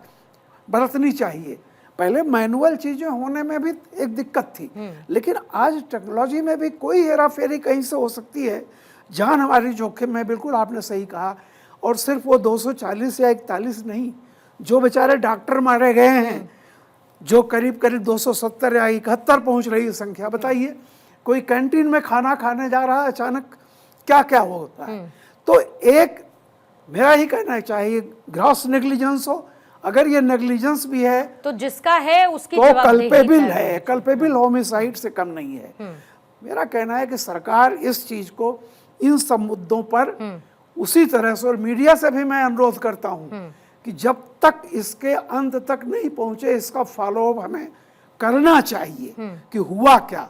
बरतनी चाहिए। पहले मैनुअल चीज़ें होने में भी एक दिक्कत थी, लेकिन आज टेक्नोलॉजी में भी कोई हेरा फेरी कहीं से हो सकती है, जान हमारी जोखिम में, बिल्कुल आपने सही कहा। और सिर्फ वो 240 या 41 नहीं, जो बेचारे डॉक्टर मारे गए हैं, जो करीब 270 या 71 पहुंच रही है संख्या, बताइए कोई कैंटीन में खाना खाने जा रहा है, अचानक क्या क्या होता है। तो एक मेरा ही कहना है, चाहे ग्रॉस नेग्लिजेंस हो, अगर ये नेग्लिजेंस भी है तो जिसका है उसकी तो कल्पेबल है, चाहिए। कल्पेबल होमिसाइड से कम नहीं है। मेरा कहना है कि सरकार इस चीज को, इन सब मुद्दों पर उसी तरह से, और मीडिया से भी मैं अनुरोध करता हूं कि जब तक इसके अंत तक नहीं पहुंचे, इसका फॉलो अप हमें करना चाहिए कि हुआ क्या।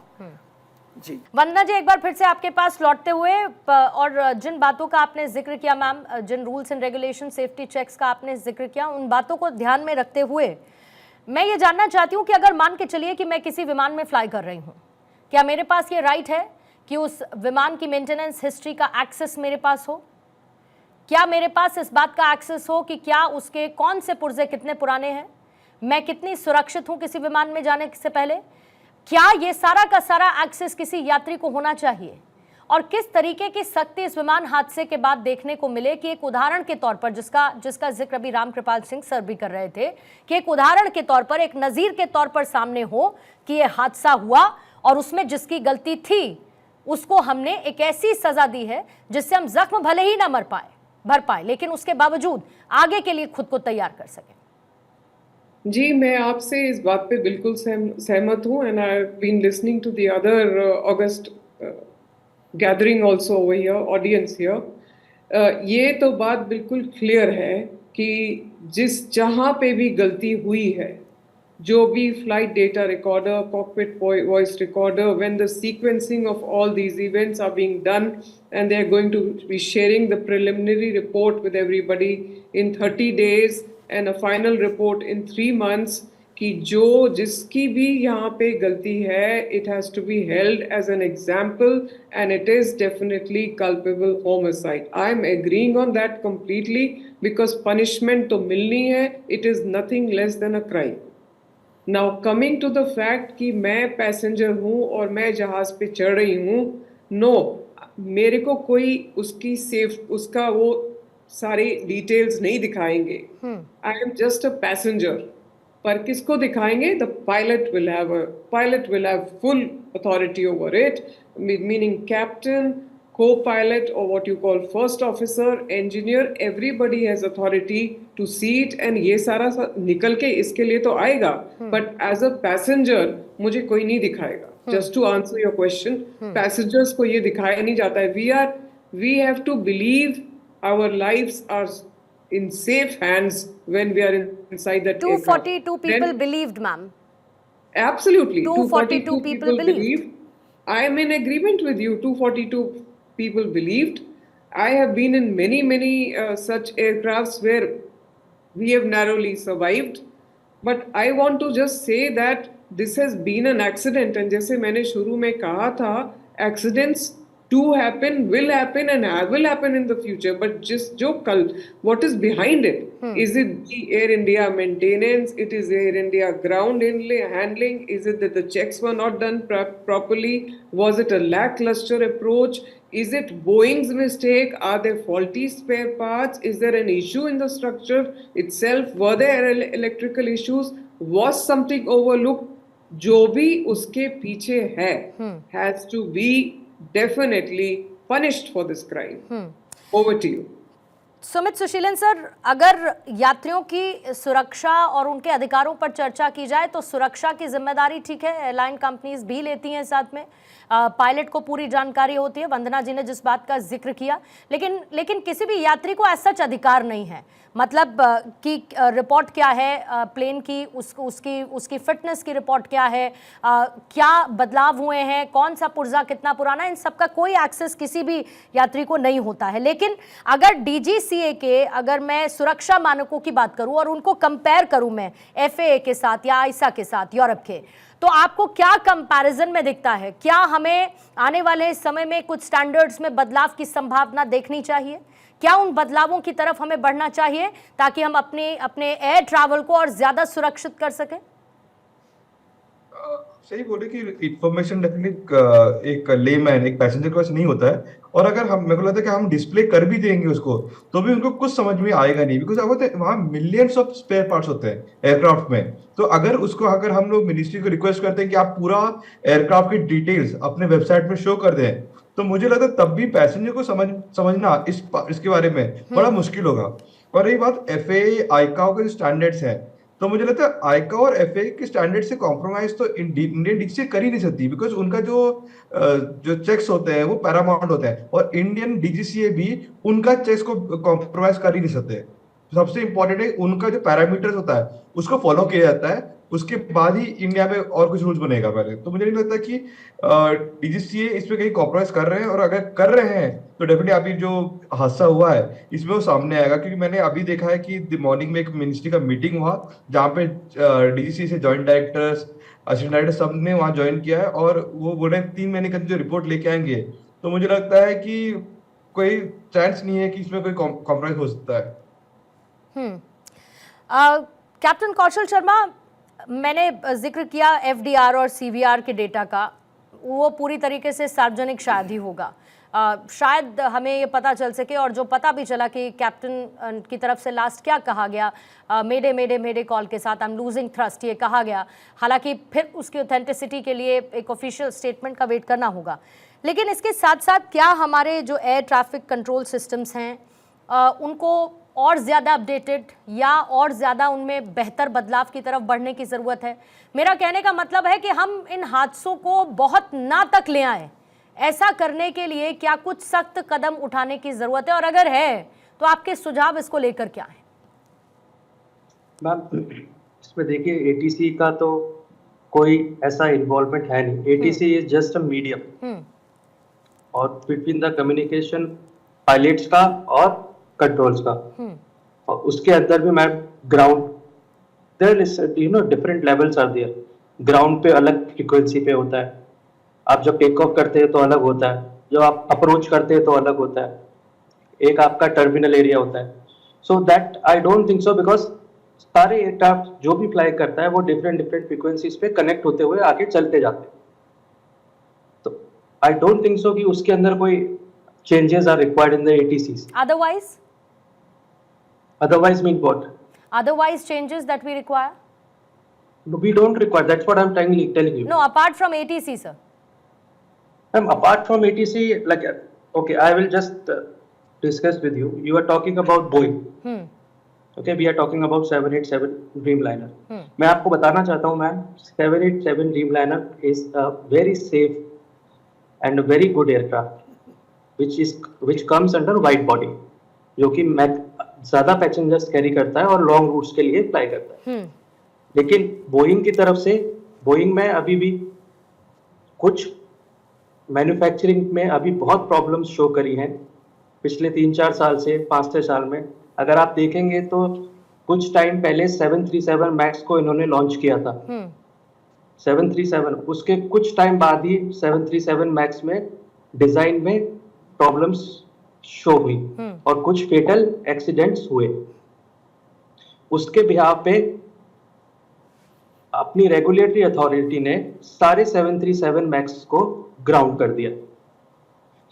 जी वंदना जी, एक बार फिर से आपके पास लौटते हुए, और जिन बातों का आपने जिक्र किया मैम, जिन rules and regulation, safety checks का आपने जिक्र किया, उन बातों को ध्यान में रखते हुए मैं ये जानना चाहती हूँ कि अगर मान के चलिए कि मैं किसी विमान में फ्लाई कर रही हूँ, क्या मेरे पास ये राइट है कि उस विमान की मेंटेनेंस हिस्ट्री का एक्सेस मेरे पास हो? क्या मेरे पास इस बात का एक्सेस हो कि क्या उसके कौन से पुर्जे कितने पुराने हैं, मैं कितनी सुरक्षित हूं किसी विमान में जाने से पहले? क्या ये सारा का सारा एक्सेस किसी यात्री को होना चाहिए? और किस तरीके की सख्ती इस विमान हादसे के बाद देखने को मिले कि एक उदाहरण के तौर पर, जिसका जिक्र अभी रामकृपाल सिंह सर भी कर रहे थे, कि एक उदाहरण के तौर पर, एक नजीर के तौर पर सामने हो कि यह हादसा हुआ और उसमें जिसकी गलती थी उसको हमने एक ऐसी सजा दी है जिससे हम जख्म भले ही ना भर पाए, लेकिन उसके बावजूद आगे के लिए खुद को तैयार कर सके। जी, मैं आपसे इस बात पे बिल्कुल सहमत हूँ, and I have been listening to the other august gathering also over here, audience here. ये तो बात बिल्कुल क्लियर है कि जहाँ पे भी गलती हुई है, जो भी flight data recorder, cockpit voice recorder, when the sequencing of all these events are being done and they are going to be sharing the preliminary report with everybody in 30 days and a final report in 3 months, कि जिसकी भी यहाँ पे गलती है, it has to be held as an example and it is definitely culpable homicide. I am agreeing on that completely because punishment तो मिलनी है, it is nothing less than a crime. Now coming to the fact कि मैं passenger हूँ और मैं जहाज पे चढ़ रही हूँ, नो, मेरे को कोई उसका वो सारी डिटेल्स नहीं दिखाएंगे। I am just a passenger. पर किसको दिखाएंगे? The pilot will have full authority over it, meaning captain, co-pilot, or what you call first officer, engineer, everybody has authority to see it, and ये सारा निकल के इसके लिए तो आएगा, but as a passenger मुझे कोई नहीं दिखाएगा। Just to answer your question, passengers को ये दिखाया नहीं जाता है। We have to believe our lives are in safe hands when we are inside that aircraft. 242 people believed, ma'am. Absolutely, 242 people believed. I am in agreement with you. 242 people believed. I have been in many such aircrafts where we have narrowly survived. But I want to just say that this has been an accident. And जैसे मैंने शुरू में कहा था, accidents to happen, will happen, and will happen in the future. But just what is behind it? Is it the Air India maintenance? It is Air India ground handling? Is it that the checks were not done properly? Was it a lackluster approach? Is it Boeing's mistake? Are there faulty spare parts? Is there an issue in the structure itself? Were there electrical issues? Was something overlooked? जो भी उसके पीछे है has to be definitely punished for this crime. Over to you. Sumit Susheelan sir, अगर यात्रियों की सुरक्षा और उनके अधिकारों पर चर्चा की जाए तो सुरक्षा की जिम्मेदारी ठीक है एयरलाइन कंपनीज भी लेती हैं, साथ में पायलट को पूरी जानकारी होती है, वंदना जी ने जिस बात का जिक्र किया, लेकिन किसी भी यात्री को ऐसा अधिकार नहीं है, मतलब कि रिपोर्ट क्या है प्लेन की, उसकी फिटनेस की रिपोर्ट क्या है, क्या बदलाव हुए हैं, कौन सा पुर्जा कितना पुराना है, इन सब का कोई एक्सेस किसी भी यात्री को नहीं होता है। लेकिन अगर DGCA के, अगर मैं सुरक्षा मानकों की बात करूं और उनको कंपेयर करूं मैं FAA के साथ या आईसा के साथ यूरोप के, तो आपको क्या कंपैरिजन में दिखता है? क्या हमें आने वाले समय में कुछ स्टैंडर्ड्स में बदलाव की संभावना देखनी चाहिए? क्या उन बदलावों की तरफ हमें बढ़ना चाहिए ताकि हम अपने एयर ट्रैवल को और ज्यादा सुरक्षित कर सकें? सही बोले कि इंफॉर्मेशन डेफिनेटली एक लेमैन, एक पैसेंजर के पास नहीं होता है, और अगर हम, मेरे को लगता है कि हम डिस्प्ले कर भी देंगे उसको तो भी उनको कुछ समझ में आएगा नहीं, बिकॉज वहाँ मिलियंस ऑफ स्पेयर पार्ट्स होते हैं एयरक्राफ्ट में। तो अगर हम लोग मिनिस्ट्री को रिक्वेस्ट करते हैं कि आप पूरा एयरक्राफ्ट की डिटेल्स अपने वेबसाइट में शो कर दें, तो मुझे लगता है तब भी पैसेंजर को समझना इसके बारे में बड़ा मुश्किल होगा। और रही बात FAA आईकाओ के स्टैंडर्ड्स हैं, तो मुझे लगता है आईका और FAA के स्टैंडर्ड से कॉम्प्रोमाइज तो इंडियन DGCA कर ही नहीं सकती, बिकॉज उनका जो चेक्स होते हैं वो पैरामाउंट होते हैं, और इंडियन DGCA भी उनका चेक्स को कॉम्प्रोमाइज कर ही नहीं सकते। सबसे इंपॉर्टेंट है उनका जो पैरामीटर्स होता है उसको फॉलो किया जाता है, उसके बाद ही इंडिया में और कुछ रूल्स बनेगा पहले। तो मुझे नहीं लगता कि DGCA इस पे कहीं कॉम्प्रोमाइज कर रहे हैं, और अगर कर रहे हैं तो डेफिनेटली अभी जो हादसा हुआ है इसमें वो सामने आएगा, क्योंकि मैंने अभी देखा है कि मॉर्निंग में एक मिनिस्ट्री का मीटिंग हुआ जहाँ पे DGCA से जॉइंट डायरेक्टर्स, असिस्टेंट डायरेक्टर सब ने वहाँ ज्वाइन किया है, और वो बोल रहे हैं 3 महीने का जो रिपोर्ट लेके आएंगे। तो मुझे लगता है कि कोई चांस नहीं है कि इसमें कोई कॉम्प्रोमाइज हो सकता है। कैप्टन कौशल शर्मा, मैंने जिक्र किया FDR और CVR के डेटा का, वो पूरी तरीके से सार्वजनिक शायद ही होगा, शायद हमें ये पता चल सके, और जो पता भी चला कि कैप्टन की तरफ से लास्ट क्या कहा गया, मेडे मेडे मेडे कॉल के साथ, आई एम लूजिंग थ्रस्ट, ये कहा गया। हालांकि फिर उसकी ऑथेंटिसिटी के लिए एक ऑफिशियल स्टेटमेंट का वेट करना होगा, लेकिन इसके साथ साथ क्या हमारे जो एयर ट्रैफिक कंट्रोल सिस्टम्स हैं उनको और ज़्यादा अपडेटेड या और ज़्यादा उनमें बेहतर बदलाव की तरफ बढ़ने की ज़रूरत है? मेरा कहने का मतलब है कि हम इन हादसों को बहुत ना तक ले आए, ऐसा करने के लिए क्या कुछ सख्त कदम उठाने की ज़रूरत है, और अगर है तो आपके सुझाव इसको लेकर क्या है? मैम, इसमें देखिए ATC का तो कोई ऐसा इन्वॉल्वमेंट है नहीं। ATC is just a medium और बिटवीन द कम्युनिकेशन पायलट्स का और कंट्रोल्स का, और उसके अंदर भी ma'am ground there is different levels are there. Ground पे अलग फ्रीक्वेंसी पे होता है, आप जब टेक ऑफ करते हैं तो अलग होता है, जब आप अप्रोच करते हैं तो अलग होता है, एक आपका टर्मिनल एरिया होता है। So that I don't think so, because सारे एयरक्राफ्ट जो भी फ्लाई करता है वो डिफरेंट फ्रीक्वेंसीज पे कनेक्ट होते हुए आगे चलते जाते हैं। तो आई डोंट थिंक सो कि उसके अंदर कोई changes are required in the ATCs. Otherwise mean what? Otherwise changes that we require? No, we don't require. That's what I'm telling you. No, apart from ATC, sir. Apart from ATC, like, okay, I will just discuss with you. You are talking about Boeing. Okay, we are talking about 787 Dreamliner. मैं आपको बताना चाहता हूँ ma'am, 787 Dreamliner is a very safe and a very good aircraft. which comes under wide body, जो कि ज्यादा passengers carry करता है और लॉन्ग रूट्स के लिए फ्लाई करता है। लेकिन बोइंग की तरफ से, बोइंग में अभी भी कुछ मैन्युफैक्चरिंग में अभी बहुत प्रॉब्लम्स शो करी हैं पिछले 3-4 साल से, 5-6 साल में। अगर आप देखेंगे तो कुछ टाइम पहले 737 मैक्स को इन्होंने लॉन्च किया था, 737, उसके कुछ टाइम बाद ही 737 मैक्स में डिजाइन में प्रॉब्लम्स शो हुई और कुछ फेटल एक्सीडेंट्स हुए। उसके बिहाफ पे अपनी रेगुलेटरी अथॉरिटी ने सारे 737 मैक्स को ग्राउंड कर दिया।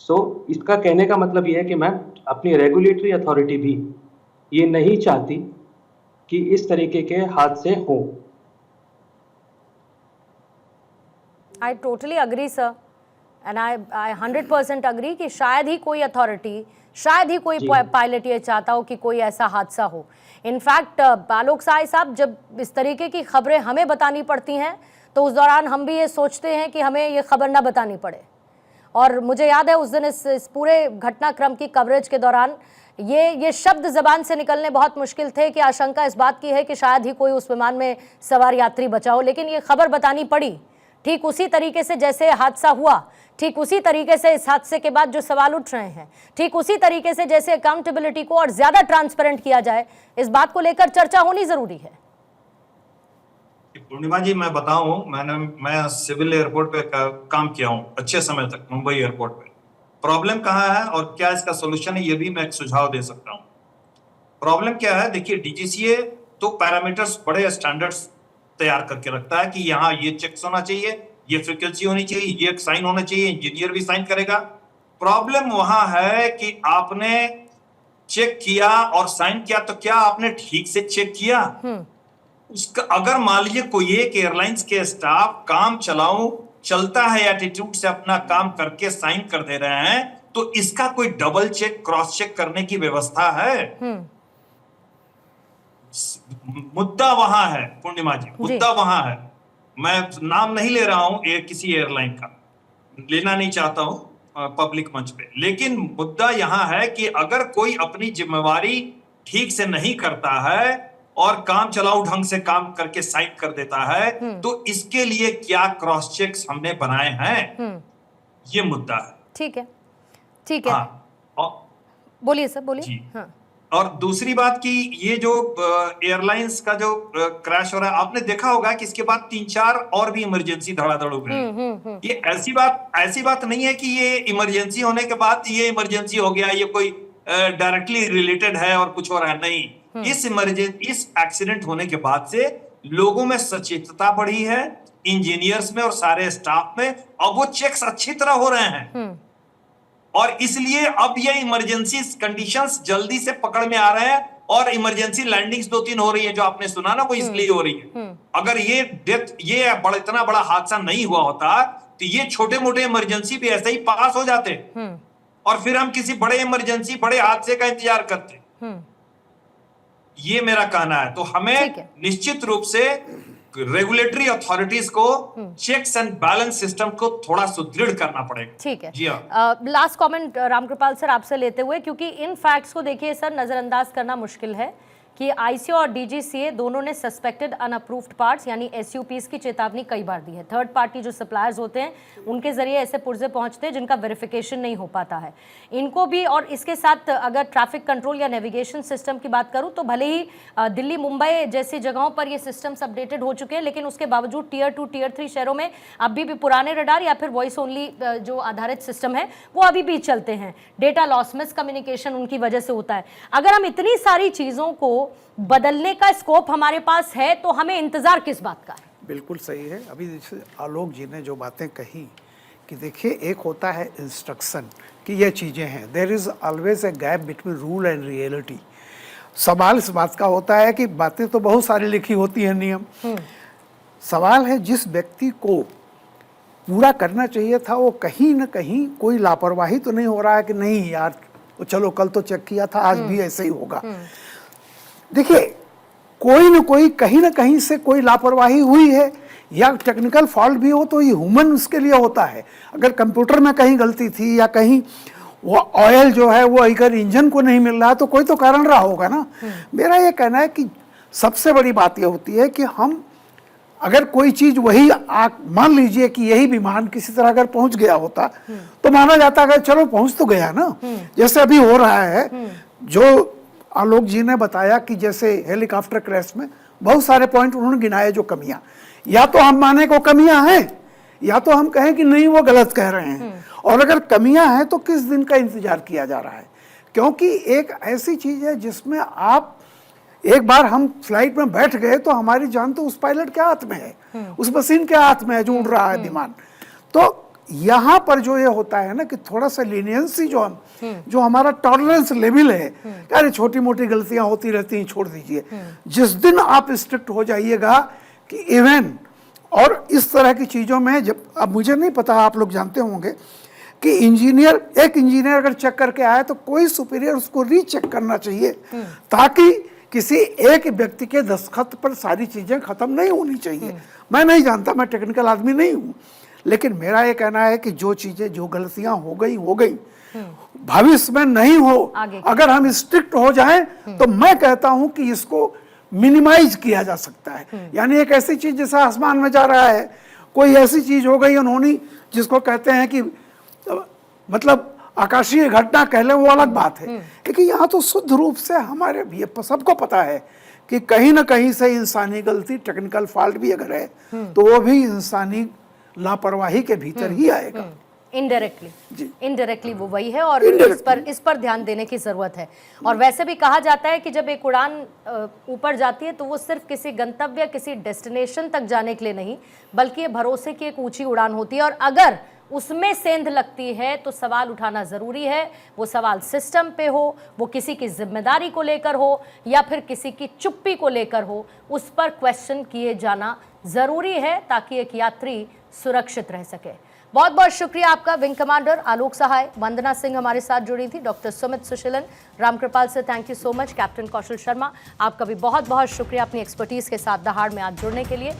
सो इसका कहने का मतलब यह है कि मैम अपनी रेगुलेटरी अथॉरिटी भी ये नहीं चाहती कि इस तरीके के हादसे हों। I totally agree sir, and I 100% agree कि शायद ही कोई अथॉरिटी, शायद ही कोई पायलट ये चाहता हो कि कोई ऐसा हादसा हो। इनफैक्ट आलोक साय साहब, जब इस तरीके की खबरें हमें बतानी पड़ती हैं तो उस दौरान हम भी ये सोचते हैं कि हमें ये खबर ना बतानी पड़े। और मुझे याद है उस दिन इस पूरे घटनाक्रम की कवरेज के दौरान ये शब्द ज़बान से निकलने बहुत मुश्किल थे कि आशंका इस बात की है कि शायद ही कोई उस विमान में सवार यात्री बचा हो, लेकिन ये खबर बतानी पड़ी। ठीक उसी तरीके से जैसे हादसा हुआ, ठीक उसी तरीके से इस हादसे के बाद जो सवाल उठ रहे हैं, ठीक उसी तरीके से जैसे अकाउंटेबिलिटी को और ज़्यादा ट्रांसपेरेंट किया जाए, इस बात को लेकर चर्चा होनी ज़रूरी है। पूर्णिमा जी, मैं बताऊं, मैं सिविल एयरपोर्ट पे काम किया हूं अच्छे समय तक, मुंबई एयरपोर्ट पे। प्रॉब्लम कहाँ है और क्या इसका सोल्यूशन है, ये भी मैं एक सुझाव दे सकता हूं। प्रॉब्लम क्या है, देखिए डीजीसीए तो पैरामीटर्स, बड़े स्टैंडर्ड्स तैयार करके रखता है कि यहाँ ये चेक्स होना चाहिए, ये फ्रीक्वेंसी होनी चाहिए, ये साइन होना चाहिए, इंजीनियर भी साइन करेगा। प्रॉब्लम वहां है कि आपने चेक किया और साइन किया, तो क्या आपने ठीक से चेक किया? उसका अगर मान लीजिए कोई एक एयरलाइंस के स्टाफ काम चलता है एटीट्यूड से अपना काम करके साइन कर दे रहे हैं, तो इसका कोई डबल चेक, क्रॉस चेक करने की व्यवस्था है? मुद्दा वहां है पूर्णिमा जी, मुद्दा वहां है। मैं नाम नहीं ले रहा हूं किसी एयरलाइन का, लेना नहीं चाहता हूं पब्लिक मंच पे, लेकिन मुद्दा यहां है कि अगर कोई अपनी जिम्मेवारी ठीक से नहीं करता है और काम चलाऊ ढंग से काम करके साइन कर देता है, तो इसके लिए क्या क्रॉस चेक्स हमने बनाए हैं, ये मुद्दा है। ठीक है, ठीक है। हाँ, बोलिए सर, बोलिए। हाँ। और दूसरी बात कि ये जो एयरलाइंस का जो क्रैश हो रहा है, आपने देखा होगा कि इसके बाद 3-4 और भी इमरजेंसी धड़ाधड़ हो गई। ये ऐसी बात नहीं है कि ये इमरजेंसी होने के बाद ये इमरजेंसी हो गया, ये कोई डायरेक्टली रिलेटेड है और कुछ हो रहा है, नहीं। इस एक्सीडेंट होने के बाद से लोगों में सचेतता बढ़ी है, इंजीनियर्स में और सारे स्टाफ में, अब वो चेक्स अच्छी तरह हो रहे हैं और इसलिए अब ये इमरजेंसी कंडीशंस जल्दी से पकड़ में आ रहे हैं और इमरजेंसी लैंडिंग्स 2-3 हो रही है जो आपने सुना ना, वो इसलिए हो रही है। अगर ये इतना बड़ा हादसा नहीं हुआ होता तो ये छोटे मोटे इमरजेंसी भी ऐसे ही पास हो जाते और फिर हम किसी बड़े इमरजेंसी, बड़े हादसे का इंतजार करते। ये मेरा कहना है। तो हमें निश्चित रूप से रेगुलेटरी अथॉरिटीज को चेक्स एंड बैलेंस सिस्टम को थोड़ा सुदृढ़ करना पड़ेगा। ठीक है जी। लास्ट कमेंट रामकृपाल सर आपसे लेते हुए, क्योंकि इन फैक्ट्स को देखिए सर, नजरअंदाज करना मुश्किल है कि आईसीओ और डीजीसीए दोनों ने सस्पेक्टेड अनअप्रूव्ड पार्ट्स यानी एसयूपीज की चेतावनी कई बार दी है। थर्ड पार्टी जो सप्लायर्स होते हैं उनके जरिए ऐसे पुर्जे पहुंचते हैं जिनका वेरिफिकेशन नहीं हो पाता है। इनको भी, और इसके साथ अगर ट्रैफिक कंट्रोल या नेविगेशन सिस्टम की बात करूं तो भले ही दिल्ली, मुंबई जैसी जगहों पर ये सिस्टम्स अपडेटेड हो चुके हैं, लेकिन उसके बावजूद टियर 2, टियर 3 शहरों में अभी भी पुराने रडार या फिर वॉइस ओनली जो आधारित सिस्टम है वो अभी भी चलते हैं। डेटा लॉस, मिस कम्युनिकेशन उनकी वजह से होता है। अगर हम इतनी सारी चीज़ों को बदलने का स्कोप हमारे पास है तो हमें इंतजार किस बात का है? बिल्कुल सही है। अभी जैसे आलोक जी ने जो बातें कही कि देखिए, एक होता है इंस्ट्रक्शन कि ये चीज़ें हैं, there is always a gap between rule and reality. सवाल इस बात का होता है कि बातें तो बहुत सारी लिखी होती हैं, नियम। सवाल है जिस व्यक्ति को पूरा करना चाहिए था वो कहीं ना कहीं कोई लापरवाही तो नहीं हो रहा है कि नहीं यार चलो कल तो चेक किया था, आज भी ऐसे ही होगा। देखिए, कोई न कोई कहीं ना कहीं से कोई लापरवाही हुई है, या टेक्निकल फॉल्ट भी हो तो ये ह्यूमन उसके लिए होता है। अगर कंप्यूटर में कहीं गलती थी या कहीं वो ऑयल जो है वो अगर इंजन को नहीं मिल रहा तो कोई तो कारण रहा होगा ना। मेरा ये कहना है कि सबसे बड़ी बात ये होती है कि हम अगर कोई चीज़ वही मान लीजिए कि यही विमान किसी तरह अगर पहुंच गया होता तो माना जाता है चलो पहुंच तो गया ना। जैसे अभी हो रहा है, जो आलोक जी ने बताया कि जैसे हेलीकॉप्टर क्रैश में बहुत सारे पॉइंट उन्होंने गिनाए जो कमियां, या तो हम माने को कमियां हैं या तो हम कहें कि नहीं वो गलत कह रहे हैं, और अगर कमियां हैं तो किस दिन का इंतजार किया जा रहा है, क्योंकि एक ऐसी चीज है जिसमें आप एक बार हम फ्लाइट में बैठ गए तो हमारी जान तो उस पायलट के हाथ में है, उस मशीन के हाथ में है जो उड़ रहा है विमान। तो यहाँ पर जो ये होता है ना कि थोड़ा सा लीनियंसी जो हमारा टॉलरेंस लेवल है, अरे छोटी मोटी गलतियां होती रहती हैं, छोड़ दीजिए। जिस दिन आप स्ट्रिक्ट हो जाइएगा कि इवन और इस तरह की चीज़ों में, जब अब मुझे नहीं पता, आप लोग जानते होंगे कि एक इंजीनियर अगर चेक करके आए तो कोई सुपीरियर उसको रीचेक करना चाहिए, ताकि किसी एक व्यक्ति के दस्तखत पर सारी चीज़ें खत्म नहीं होनी चाहिए। मैं नहीं जानता, मैं टेक्निकल आदमी नहीं हूँ, लेकिन मेरा ये कहना है कि जो चीज़ें, जो गलतियां हो गई, भविष्य में नहीं हो। अगर हम स्ट्रिक्ट हो जाएं तो मैं कहता हूं कि इसको मिनिमाइज किया जा सकता है। यानी एक ऐसी चीज जैसे आसमान में जा रहा है, कोई ऐसी चीज हो गई उन्होंने जिसको कहते हैं कि मतलब आकाशीय घटना कह लें, वो अलग बात है, लेकिन यहाँ तो शुद्ध रूप से हमारे भी सबको पता है कि कहीं ना कहीं से इंसानी गलती, टेक्निकल फॉल्ट भी अगर है तो वो भी इंसानी लापरवाही के भीतर ही आएगा। इनडायरेक्टली वो वही है, और इस पर ध्यान देने की जरूरत है। और वैसे भी कहा जाता है कि जब एक उड़ान ऊपर जाती है तो वो सिर्फ किसी गंतव्य, किसी डेस्टिनेशन तक जाने के लिए नहीं, बल्कि ये भरोसे की एक ऊंची उड़ान होती है। और अगर उसमें सेंध लगती है तो सवाल उठाना जरूरी है। वो सवाल सिस्टम पे हो, वो किसी की जिम्मेदारी को लेकर हो, या फिर किसी की चुप्पी को लेकर हो, उस पर क्वेश्चन किए जाना जरूरी है, ताकि एक यात्री सुरक्षित रह सके। बहुत बहुत शुक्रिया आपका विंग कमांडर आलोक सहाय। वंदना सिंह हमारे साथ जुड़ी थी, डॉक्टर सुमित सुशीलन, रामकृपाल से thank you so much, captain Kaushal Sharma आपका भी बहुत बहुत शुक्रिया अपनी एक्सपर्टीज के साथ दहाड़ में आज जुड़ने के लिए।